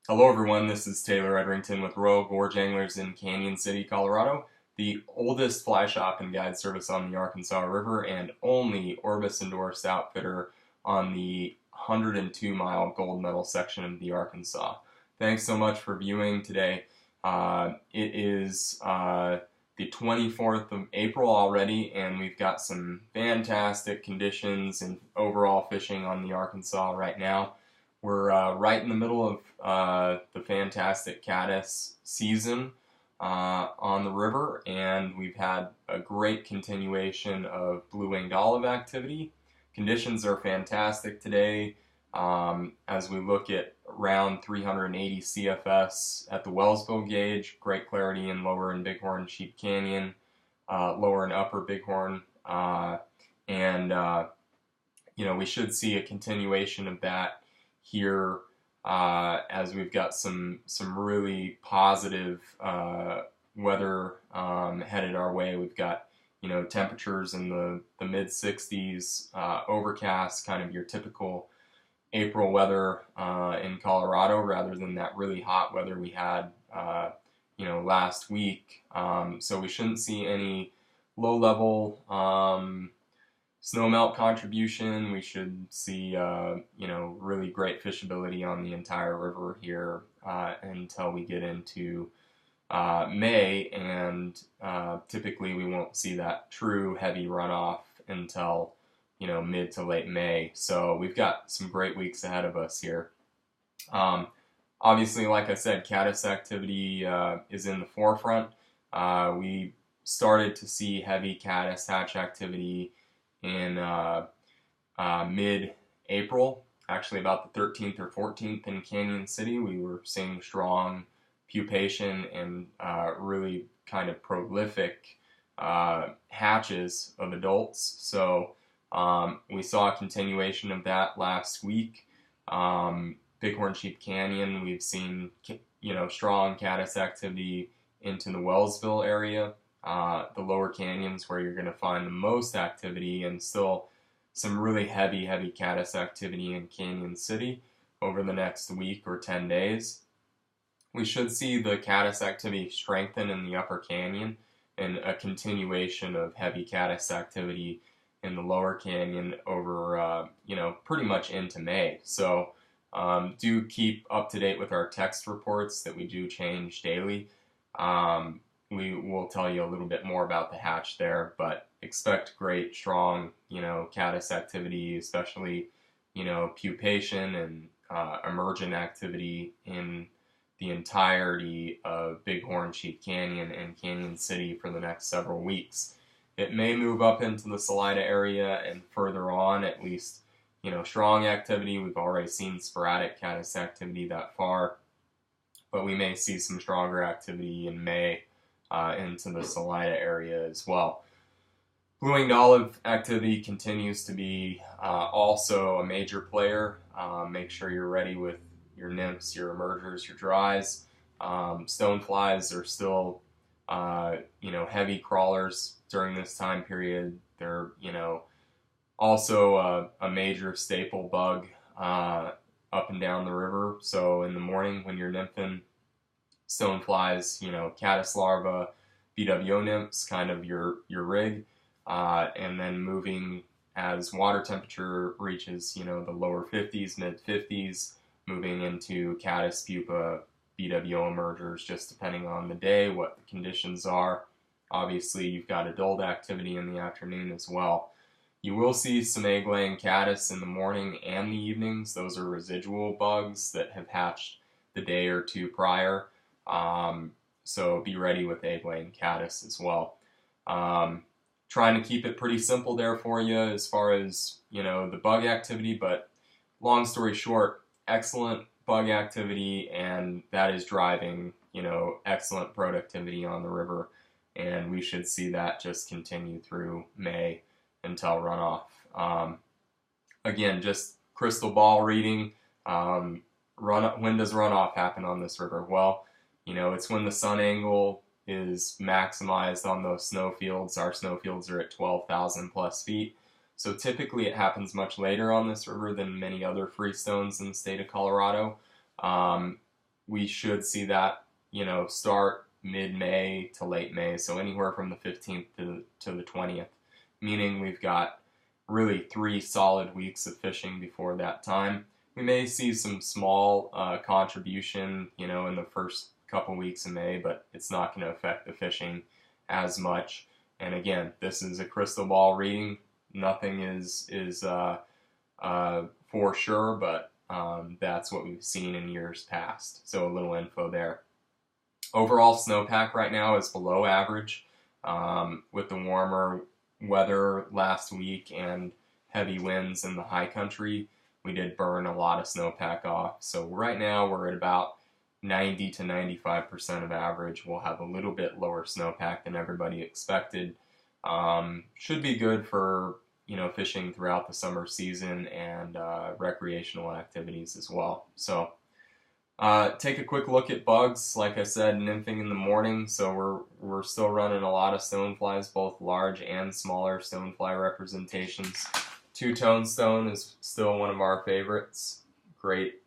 Hello everyone, this is Taylor Edrington with Royal Gorge Anglers in Canon City, Colorado, the oldest fly shop and guide service on the Arkansas River and only Orbis-endorsed outfitter on the 102-mile gold medal section of the Arkansas. Thanks so much for viewing today. It is the 24th of April already, and we've got some fantastic conditions and overall fishing on the Arkansas right now. We're right in the middle of the fantastic caddis season on the river, and we've had a great continuation of blue-winged olive activity. Conditions are fantastic today as we look at around 380 CFS at the Wellsville gauge, great clarity in lower and Bighorn Sheep Canyon, lower and upper Bighorn, and we should see a continuation of that here as we've got some really positive weather headed our way. We've got temperatures in the mid 60s, overcast, kind of your typical April weather in Colorado, rather than that really hot weather we had last week. So we shouldn't see any low level snowmelt contribution. We should see, really great fishability on the entire river here until we get into May, and typically we won't see that true heavy runoff until mid to late May. So we've got some great weeks ahead of us here. Obviously, like I said, caddis activity is in the forefront. We started to see heavy caddis hatch activity in mid-April, actually about the 13th or 14th in Canon City. We were seeing strong pupation and really kind of prolific hatches of adults. So we saw a continuation of that last week. Bighorn Sheep Canyon, we've seen strong caddis activity into the Wellsville area. The lower canyons where you're going to find the most activity, and still some really heavy caddis activity in Canon City over the next week or 10 days. We should see the caddis activity strengthen in the upper canyon and a continuation of heavy caddis activity in the lower canyon over, pretty much into May. So do keep up to date with our text reports that we do change daily. We will tell you a little bit more about the hatch there, but expect great, strong, caddis activity, especially, pupation and emergent activity in the entirety of Bighorn Sheep Canyon and Canon City for the next several weeks. It may move up into the Salida area and further on, at least, strong activity. We've already seen sporadic caddis activity that far, but we may see some stronger activity in May into the Salida area as well. Blue-winged olive activity continues to be also a major player. Make sure you're ready with your nymphs, your emergers, your dries. Stoneflies are still, heavy crawlers during this time period. They're, also a major staple bug up and down the river. So in the morning when you're nymphing, stoneflies, caddis larvae, BWO nymphs, kind of your rig, and then moving as water temperature reaches, the lower 50s, mid 50s, moving into caddis pupa, BWO emergers, just depending on the day, what the conditions are. Obviously, you've got adult activity in the afternoon as well. You will see some egg-laying caddis in the morning and the evenings. Those are residual bugs that have hatched the day or two prior. So be ready with egg-laying caddis as well. Trying to keep it pretty simple there for you as far as, the bug activity, but long story short, excellent bug activity, and that is driving, excellent productivity on the river, and we should see that just continue through May until runoff. Again, just crystal ball reading. When does runoff happen on this river? Well, it's when the sun angle is maximized on those snowfields. Our snowfields are at 12,000 plus feet. So typically it happens much later on this river than many other freestones in the state of Colorado. we should see that, start mid-May to late May, so anywhere from the 15th to the 20th, meaning we've got really 3 solid weeks of fishing before that time. We may see some small contribution, in the first couple weeks of May, but it's not going to affect the fishing as much. And again, this is a crystal ball reading. Nothing is for sure, but that's what we've seen in years past. So a little info there. Overall snowpack right now is below average with the warmer weather last week and heavy winds in the high country. We did burn a lot of snowpack off. So right now we're at about 90 to 95% of average. We'll have a little bit lower snowpack than everybody expected. Should be good for fishing throughout the summer season and recreational activities as well. So take a quick look at bugs. Like I said, nymphing in the morning, so we're still running a lot of stoneflies, both large and smaller stonefly representations. Two-tone stone is still one of our favorites. Great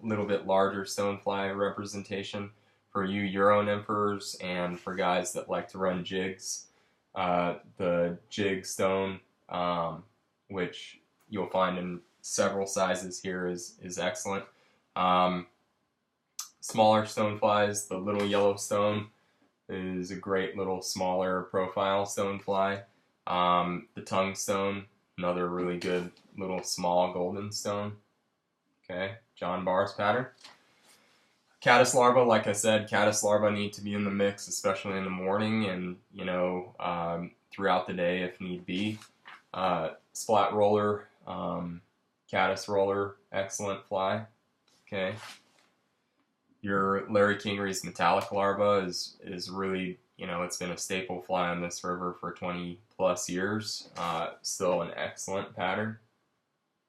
little bit larger stonefly representation for you Euro nymphers and for guys that like to run jigs. The jig stone, which you'll find in several sizes here, is excellent. Smaller stoneflies, the little yellow stone is a great little smaller profile stonefly. The tongue stone, another really good little small golden stone. Okay, John Barr's pattern. Caddis larvae, like I said, caddis larvae need to be in the mix, especially in the morning and, throughout the day if need be. Splat roller, caddis roller, excellent fly. Okay. Your Larry Kingery's metallic larva is really, it's been a staple fly on this river for 20 plus years. Still an excellent pattern.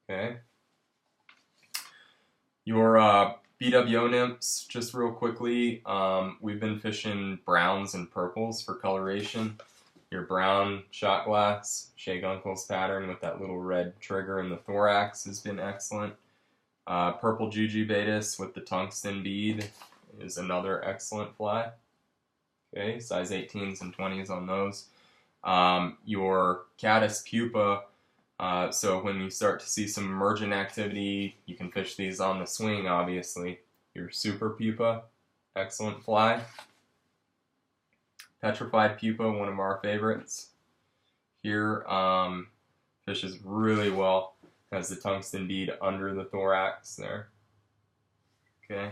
Okay. Your BWO nymphs, just real quickly, we've been fishing browns and purples for coloration. Your brown shot glass, Shea Gunkel's pattern with that little red trigger in the thorax has been excellent. Purple Jujubatus with the tungsten bead is another excellent fly. Okay, size 18s and 20s on those. Your caddis pupa, so when you start to see some emergent activity, you can fish these on the swing, obviously. Your super pupa, excellent fly. Petrified pupa, one of our favorites. Here, fishes really well. Has the tungsten bead under the thorax there. Okay.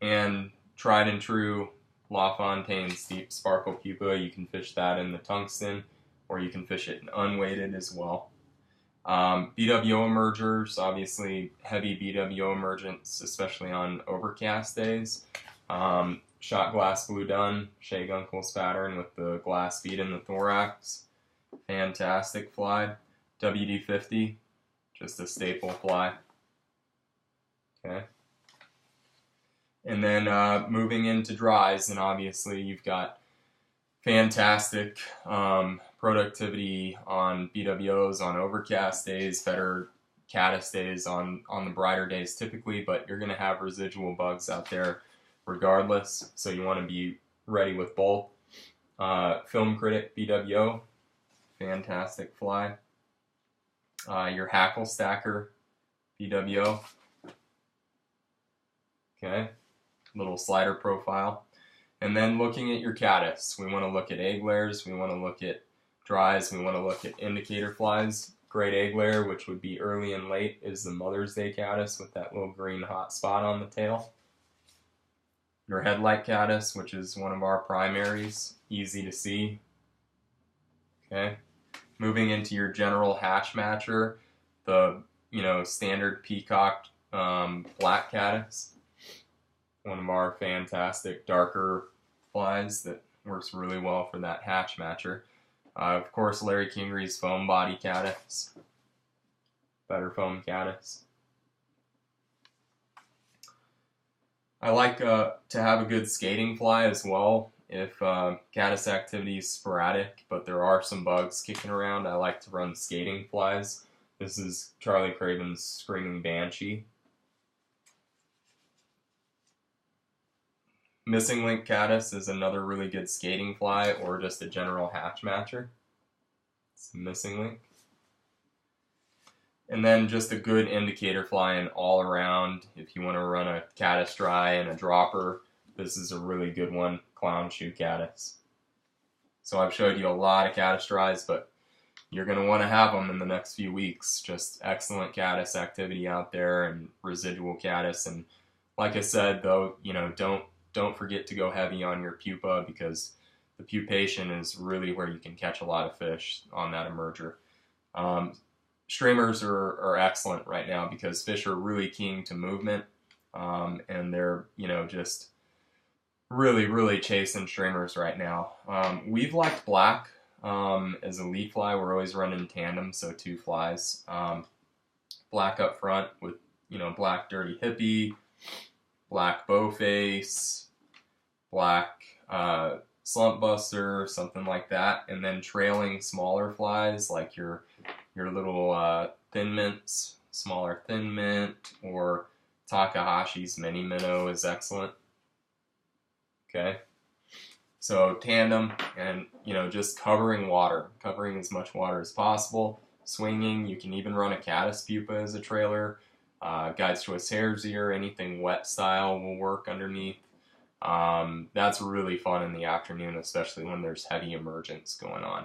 And tried and true LaFontaine's deep sparkle pupa, you can fish that in the tungsten, or you can fish it in unweighted as well. BWO emergers, obviously heavy BWO emergence, especially on overcast days. Shot glass blue dun, Shea Gunkel's pattern with the glass bead in the thorax. Fantastic fly. WD-50, just a staple fly. Okay. And then moving into dries, and obviously you've got fantastic productivity on BWOs on overcast days, better caddis days on the brighter days typically, but you're going to have residual bugs out there regardless, so you want to be ready with both. Film Critic BWO, fantastic fly. Your Hackle Stacker BWO, okay, little slider profile. And then looking at your caddis, we want to look at egg layers, we want to look at dries, we want to look at indicator flies. Great egg layer, which would be early and late, is the Mother's Day caddis with that little green hot spot on the tail. Your headlight caddis, which is one of our primaries, easy to see. Okay. Moving into your general hatch matcher, the standard peacock black caddis, one of our fantastic darker flies that works really well for that hatch matcher. Of course, Larry Kingery's foam body caddis, better foam caddis. I like to have a good skating fly as well. If caddis activity is sporadic, but there are some bugs kicking around, I like to run skating flies. This is Charlie Craven's Screaming Banshee. Missing link caddis is another really good skating fly or just a general hatch matcher. It's missing link. And then just a good indicator flying all around. If you want to run a caddis dry and a dropper, this is a really good one, clown shoe caddis. So I've showed you a lot of caddis dries, but you're going to want to have them in the next few weeks. Just excellent caddis activity out there and residual caddis. And like I said, though, you know, don't forget to go heavy on your pupa, because the pupation is really where you can catch a lot of fish on that emerger. Streamers are excellent right now because fish are really keen to movement, and they're, you know, just really chasing streamers right now. We've liked black as a lead fly. We're always running tandem, so 2 flies. Black up front with, you know, black dirty hippie, black bowface, black slump buster, something like that, and then trailing smaller flies like your little thin mints, smaller thin mint, or Takahashi's mini minnow is excellent. Okay, so tandem, and you know, just covering as much water as possible. Swinging, you can even run a caddis pupa as a trailer. Guides Twist hare's ear, anything wet style will work underneath. That's really fun in the afternoon, especially when there's heavy emergence going on.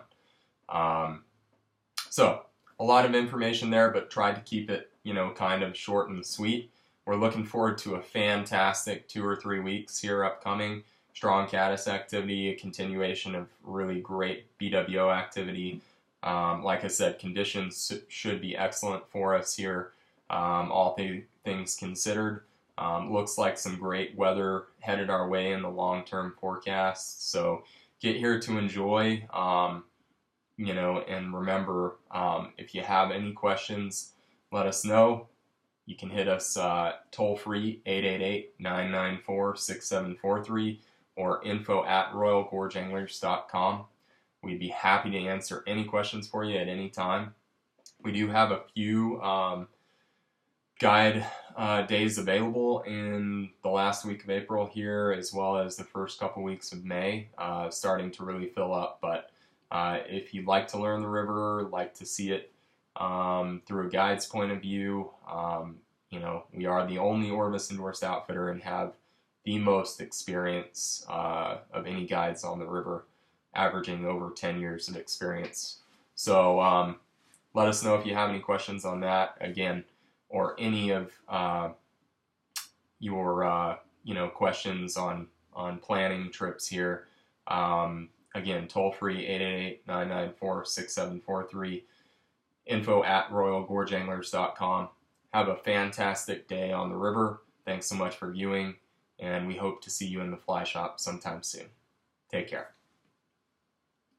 So a lot of information there, but tried to keep it, you know, kind of short and sweet. We're looking forward to a fantastic 2 or 3 weeks here upcoming. Strong caddis activity, a continuation of really great BWO activity. Like I said, conditions should be excellent for us here, all things considered. Looks like some great weather headed our way in the long-term forecast. So get here to enjoy, you know, and remember, if you have any questions, let us know. You can hit us toll-free, 888-994-6743, or info@royalgorgeanglers.com. We'd be happy to answer any questions for you at any time. We do have a few guide days available in the last week of April here, as well as the first couple weeks of May, starting to really fill up. But if you'd like to learn the river, like to see it through a guide's point of view, you know, we are the only Orvis endorsed outfitter and have the most experience of any guides on the river, averaging over 10 years of experience. So let us know if you have any questions on that, again, or any of your you know, questions on planning trips here. Again, toll-free, 888-994-6743, info@royalgorgeanglers.com. Have a fantastic day on the river. Thanks so much for viewing, and we hope to see you in the fly shop sometime soon. Take care.